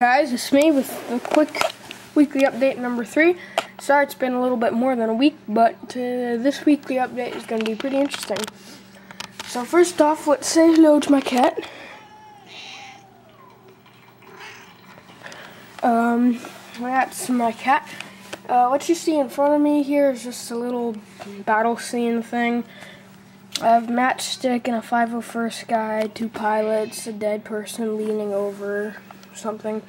Guys, it's me with a quick weekly update number 3. Sorry it's been a little bit more than a week, but this weekly update is going to be pretty interesting. So first off, let's say hello to my cat. That's my cat. What you see in front of me here is just a little battle scene thing. I have matchstick and a 501st guy, 2 pilots, a dead person leaning over something.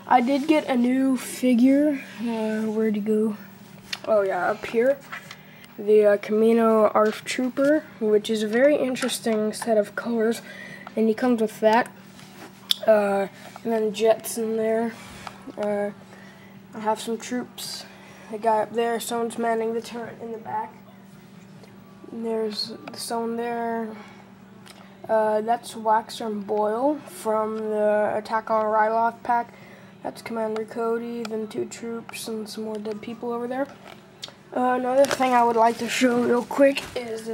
I did get a new figure. Where'd he go? Oh yeah, up here. The Camino ARF Trooper, which is a very interesting set of colors, and he comes with that. And then jets in there. I have some troops. The guy up there, someone's manning the turret in the back. And there's someone there. That's Waxer and Boyle from the Attack on Ryloth pack. That's Commander Cody, then 2 troops and some more dead people over there. Another thing I would like to show real quick is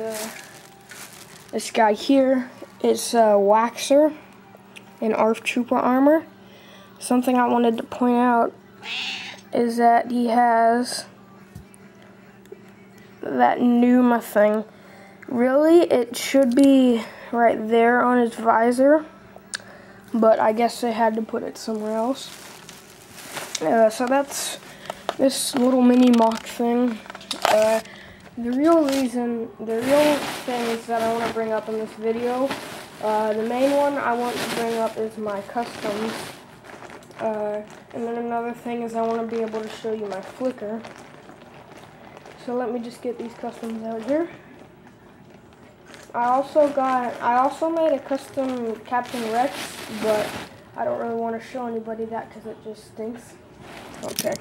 this guy here. It's Waxer in ARF Trooper armor. Something I wanted to point out is that he has that Numa thing. Really, it should be right there on his visor, but I guess they had to put it somewhere else. So that's this little mini mock thing. The real things that I want to bring up in this video, the main one I want to bring up is my customs. And then another thing is I want to be able to show you my flicker. So let me just get these customs out here. I also made a custom Captain Rex, but I don't really want to show anybody that because it just stinks. Okay.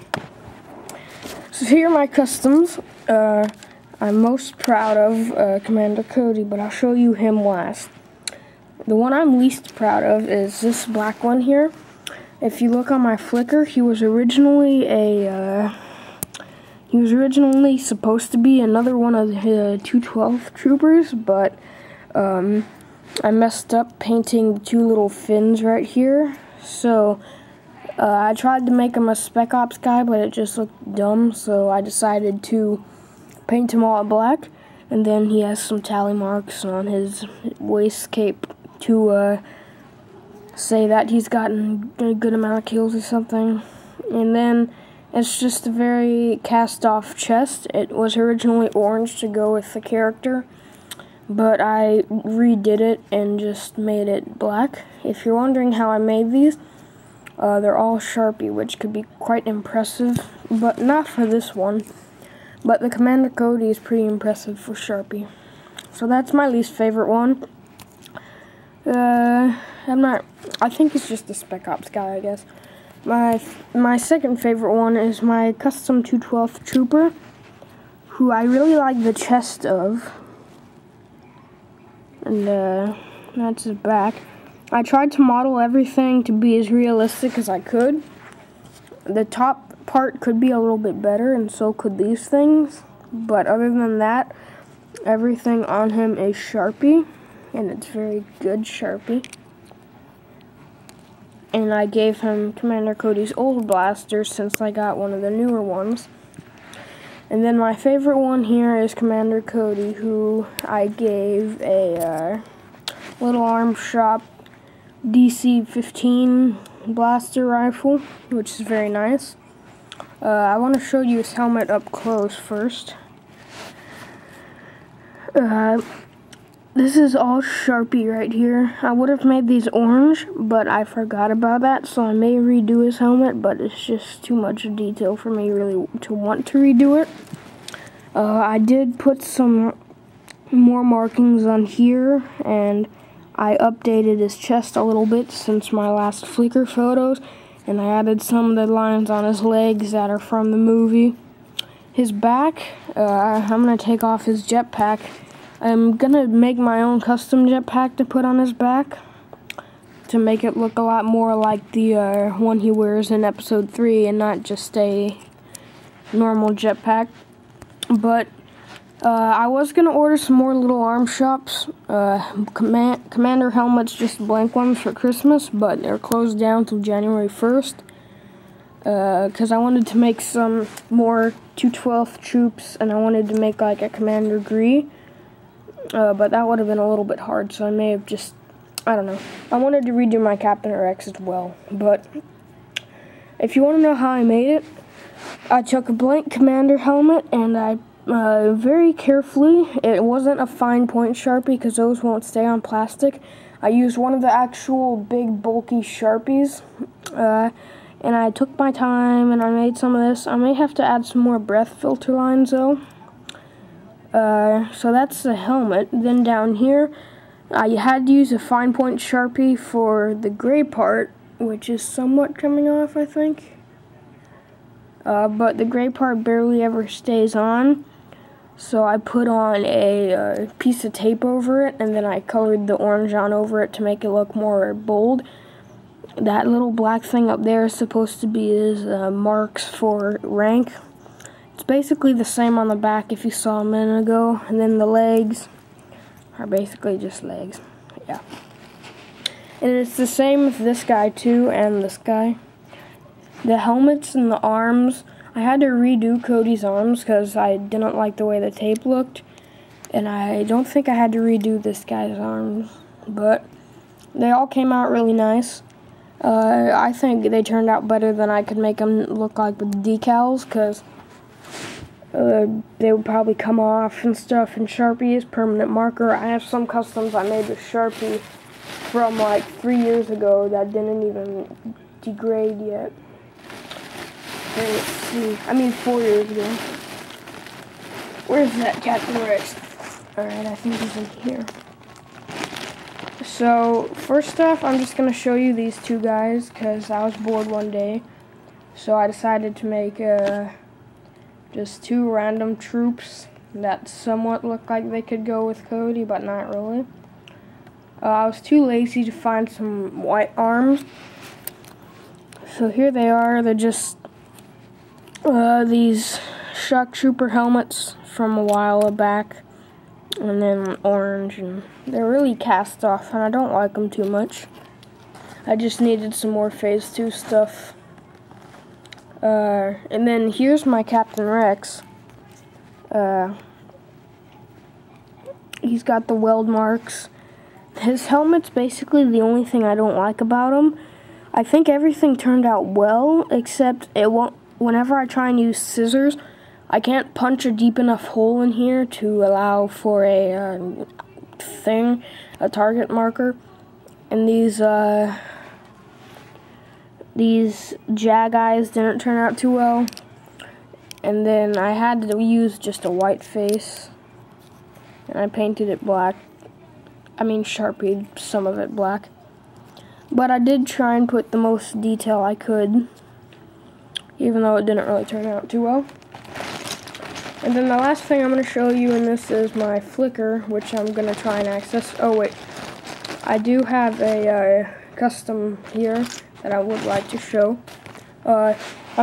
So here are my customs. I'm most proud of Commander Cody, but I'll show you him last. The one I'm least proud of is this black one here. If you look on my Flickr, he was originally supposed to be another one of the 212 troopers, but I messed up painting the 2 little fins right here. So I tried to make him a Spec Ops guy, but it just looked dumb, so I decided to paint him all black. And then he has some tally marks on his waist cape to say that he's gotten a good amount of kills or something. And then it's just a very cast-off chest. It was originally orange to go with the character, but I redid it and just made it black. If you're wondering how I made these, they're all Sharpie, which could be quite impressive, but not for this one. But the Commander Cody is pretty impressive for Sharpie. So that's my least favorite one. I think it's just the Spec Ops guy, I guess. My second favorite one is my custom 212th Trooper, who I really like the chest of. And that's his back. I tried to model everything to be as realistic as I could. The top part could be a little bit better, and so could these things. But other than that, everything on him is Sharpie, and it's very good Sharpie. And I gave him Commander Cody's old blaster since I got one of the newer ones. And then my favorite one here is Commander Cody, who I gave a little arm shop DC-15 blaster rifle, which is very nice. I want to show you his helmet up close first. This is all Sharpie right here. I would have made these orange, but I forgot about that, so I may redo his helmet, but it's just too much detail for me really to want to redo it. I did put some more markings on here, and I updated his chest a little bit since my last Flickr photos, and I added some of the lines on his legs that are from the movie. His back, I'm going to take off his jetpack. I'm going to make my own custom jetpack to put on his back to make it look a lot more like the one he wears in episode 3 and not just a normal jetpack. But I was going to order some more little arm shops, Commander helmets, just blank ones for Christmas, but they're closed down till January 1st, because I wanted to make some more 212th troops, and I wanted to make like a Commander Gree, but that would have been a little bit hard, so I may have just, I don't know. I wanted to redo my Captain Rex as well, but if you want to know how I made it, I took a blank Commander helmet, and I very carefully, it wasn't a fine point Sharpie because those won't stay on plastic. I used one of the actual big bulky Sharpies, and I took my time and I made some of this. I may have to add some more breath filter lines though. So that's the helmet. Then down here, I had to use a fine point Sharpie for the gray part, which is somewhat coming off, I think. But the gray part barely ever stays on. So I put on a piece of tape over it, and then I colored the orange on over it to make it look more bold. That little black thing up there is supposed to be his marks for rank. It's basically the same on the back if you saw a minute ago, and then the legs are basically just legs. Yeah. And it's the same with this guy too, and this guy. The helmets and the arms, I had to redo Cody's arms because I didn't like the way the tape looked, and I don't think I had to redo this guy's arms, but they all came out really nice. I think they turned out better than I could make them look like with decals, because they would probably come off and stuff, and Sharpie is permanent marker. I have some customs I made with Sharpie from like 3 years ago that didn't even degrade yet. Let's see. I mean 4 years ago. Where's that Captain Rex? Alright, I think he's in here. So, first off, I'm just going to show you these two guys, because I was bored one day. So I decided to make just two random troops that somewhat look like they could go with Cody, but not really. I was too lazy to find some white arms. So here they are. They're just these shock trooper helmets from a while back, and then orange, and they're really cast off, and I don't like them too much. I just needed some more phase 2 stuff. And then here's my Captain Rex. He's got the weld marks. His helmet's basically the only thing I don't like about him. I think everything turned out well, except it won't. Whenever I try and use scissors, I can't punch a deep enough hole in here to allow for a target marker. And these Jag eyes didn't turn out too well. And then I had to use just a white face, and I painted it black. I mean Sharpied some of it black. But I did try and put the most detail I could, even though it didn't really turn out too well. And then the last thing I'm going to show you in this is my Flickr, which I'm going to try and access. Oh wait, I do have a custom here that I would like to show. I'm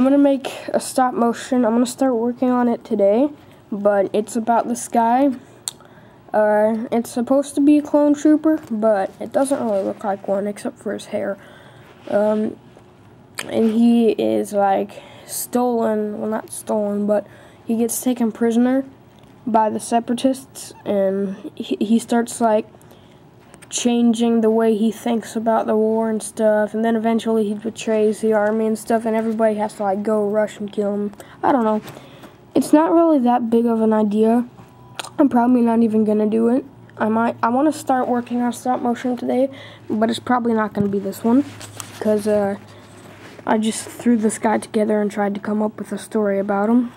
going to make a stop motion. I'm going to start working on it today, but it's about this guy. It's supposed to be a clone trooper, but it doesn't really look like one except for his hair. And he is like stolen, well not stolen, but he gets taken prisoner by the separatists, and he starts like changing the way he thinks about the war and stuff, and then eventually he betrays the army and stuff, and everybody has to like go rush and kill him. I don't know. It's not really that big of an idea. I'm probably not even gonna do it. I want to start working on stop motion today, but it's probably not gonna be this one, because I just threw this guy together and tried to come up with a story about him,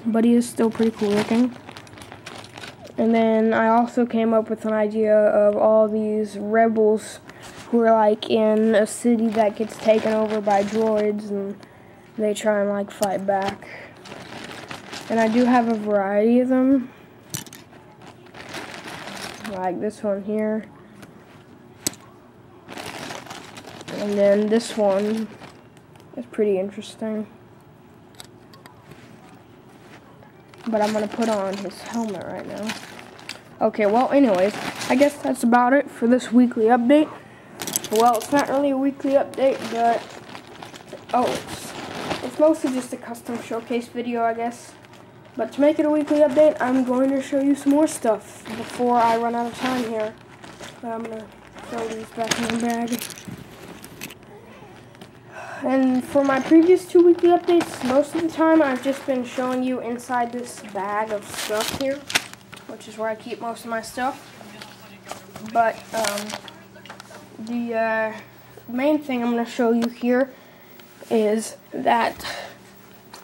but he is still pretty cool looking. And then I also came up with an idea of all these rebels who are like in a city that gets taken over by droids, and they try and like fight back. And I do have a variety of them, like this one here. And then this one is pretty interesting. but I'm gonna put on his helmet right now. Okay, well, anyways, I guess that's about it for this weekly update. Well, it's not really a weekly update, but it's mostly just a custom showcase video, I guess. But to make it a weekly update, I'm going to show you some more stuff before I run out of time here. I'm gonna throw these back in the bag. And for my previous 2 weekly updates, most of the time I've just been showing you inside this bag of stuff here, which is where I keep most of my stuff. But the main thing I'm going to show you here is that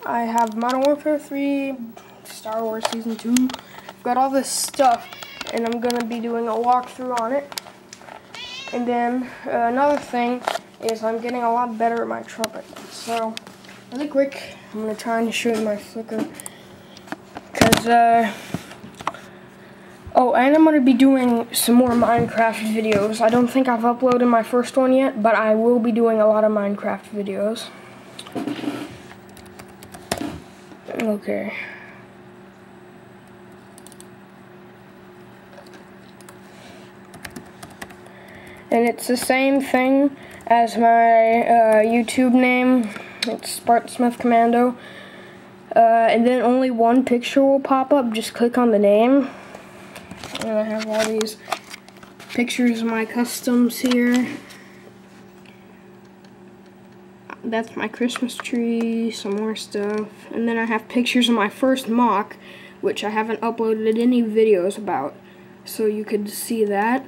I have Modern Warfare 3, Star Wars Season 2. I've got all this stuff, and I'm going to be doing a walkthrough on it. And then another thing is I'm getting a lot better at my trumpet. So, really quick, I'm going to try and show you my flicker. Because, and I'm going to be doing some more Minecraft videos. I don't think I've uploaded my first one yet, but I will be doing a lot of Minecraft videos. Okay. And it's the same thing as my YouTube name. It's Spartan Smith Commando. And then only one picture will pop up. Just click on the name. And I have all these pictures of my customs here. That's my Christmas tree, some more stuff. And then I have pictures of my first mock, which I haven't uploaded any videos about. So you could see that.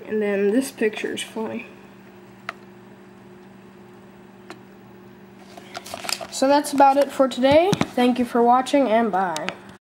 And then this picture is funny. So that's about it for today. Thank you for watching, and bye.